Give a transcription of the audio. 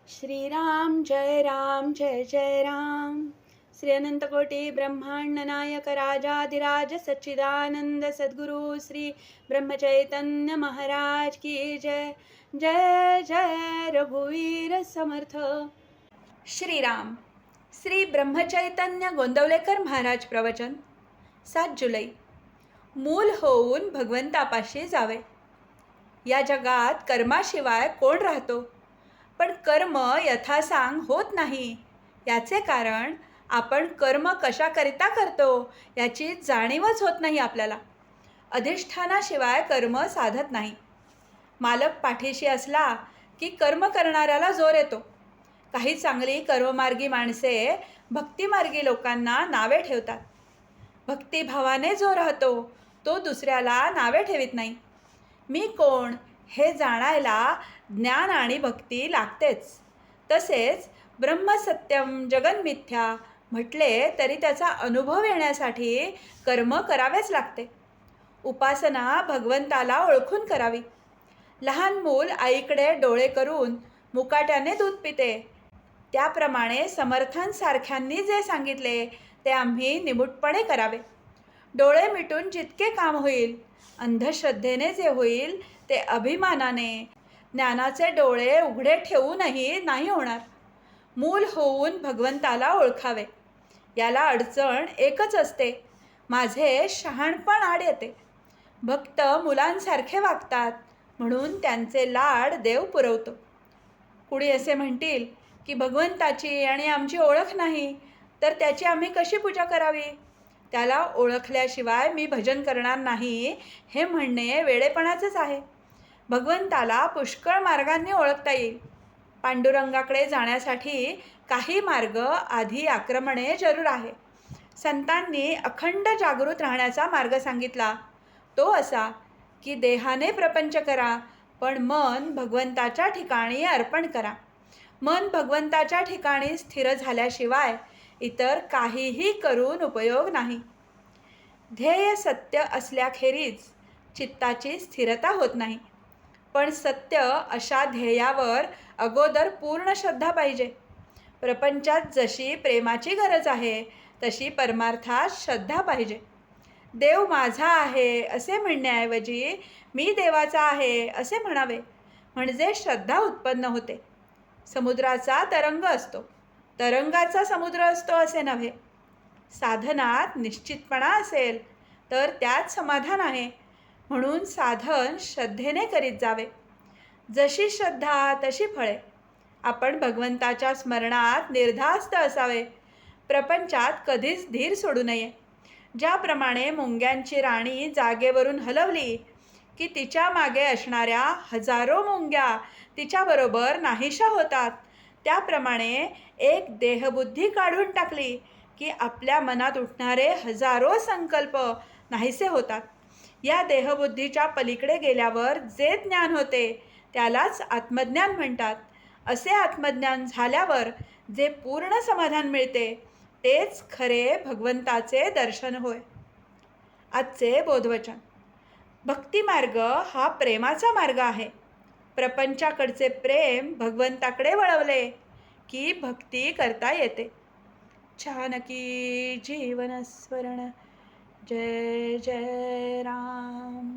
श्रीराम जय जय राम। श्री अनंतकोटी ब्रह्मांड नायक राजाधिराज सच्चिदानंद सद्गुरु श्री ब्रह्मचैतन्य महाराज की जय। जय जय रघुवीर समर्थ। श्रीराम श्री ब्रह्मचैतन्य गोंदवलेकर महाराज प्रवचन 7 जुलै। मूल होऊन भगवंतापाशी जावे। या जगात कर्माशिवाय कोण राहतो, पण कर्म यथासांग होत नाही। याचे कारण आपण कर्म कशाकरिता करतो याची जाणीवच होत नाही आपल्याला। अधिष्ठानाशिवाय कर्म साधत नाही। मालक पाठीशी असला की कर्म करणाऱ्याला जोर येतो। काही चांगली कर्ममार्गी माणसे भक्तिमार्गी लोकांना नावे ठेवतात। भक्तिभावाने जो राहतो तो दुसऱ्याला नावे ठेवित नाही। मी कोण हे जाणायला ज्ञान आणि भक्ती लागतेच। तसेच ब्रह्मसत्यम जगन्मिथ्या म्हटले तरी त्याचा अनुभव येण्यासाठी कर्म करावेच लागते। उपासना भगवंताला ओळखून करावी। लहान मूल आईकडे डोळे करून मुकाट्याने दूध पिते, त्याप्रमाणे समर्थांसारख्यांनी जे सांगितले ते आम्ही निमूटपणे करावे। डोळे मिटून जितके काम होईल, अंधश्रद्धेने जे होईल ते अभिमानाने ज्ञानाचे डोळे उघडे ठेवूनही नाही होणार। मूल होऊन भगवंताला ओळखावे। याला अडचण एकच असते, माझे शहाणपण आड येते। भक्त मुलांसारखे वागतात म्हणून त्यांचे लाड देव पुरवतो। कुणी असे म्हणतील की भगवंताची आणि आमची ओळख नाही, तर त्याची आम्ही कशी पूजा करावी? त्याला ओळखल्याशिवाय मी भजन करणार नाही हे म्हणणे वेडेपणाचेच आहे। भगवंताला पुष्कळ मार्गांनी ओळखता येईल। पांडुरंगाकडे जाण्यासाठी काही मार्ग आधी आक्रमणे जरूर आहे। संतांनी अखंड जागृत राहण्याचा मार्ग सांगितला, तो असा की देहाने प्रपंच करा, पण मन भगवंताच्या ठिकाणी अर्पण करा। मन भगवंताच्या ठिकाणी स्थिर झाल्याशिवाय इतर काहीही करून उपयोग नाही। ध्येय सत्य असल्याखेरीज चित्ताची स्थिरता होत नाही। पण सत्य अशा ध्येयावर अगोदर पूर्ण श्रद्धा पाहिजे। प्रपंचात जशी प्रेमाची गरज आहे तशी परमार्थात श्रद्धा पाहिजे। देव माझा आहे असे म्हणण्याऐवजी मी देवाचा आहे असे म्हणावे, म्हणजे श्रद्धा उत्पन्न होते। समुद्राचा तरंग असतो, तरंगाचा समुद्र असतो असे नव्हे। साधनात निश्चितपणा असेल तर त्यात समाधान आहे, म्हणून साधन श्रद्धेने करीत जावे। जशी श्रद्धा तशी फळे। आपण भगवंताच्या स्मरणात निर्धास्त असावे। प्रपंचात कधीच धीर सोडू नये। ज्याप्रमाणे मुंग्यांची राणी जागेवरून हलवली की तिच्या मागे असणाऱ्या हजारो मुंग्या तिच्याबरोबर नाहीशा होतात, त्याप्रमाणे एक देहबुद्धी काढून टाकली की आपल्या मनात उठणारे हजारो संकल्प नाहीसे होतात। या देहबुद्धीच्या पलीकडे गेल्यावर जे ज्ञान होते त्यालाच आत्मज्ञान म्हणतात। असे आत्मज्ञान झाल्यावर जे पूर्ण समाधान मिळते तेच खरे भगवंताचे दर्शन होय। आजचे बोधवचन। भक्तिमार्ग हा प्रेमाचा मार्ग आहे। प्रपंचाकडचे प्रेम भगवंताकडे वळवले की भक्ती करता येते। जानकी जीवन स्मरण। जय जय राम।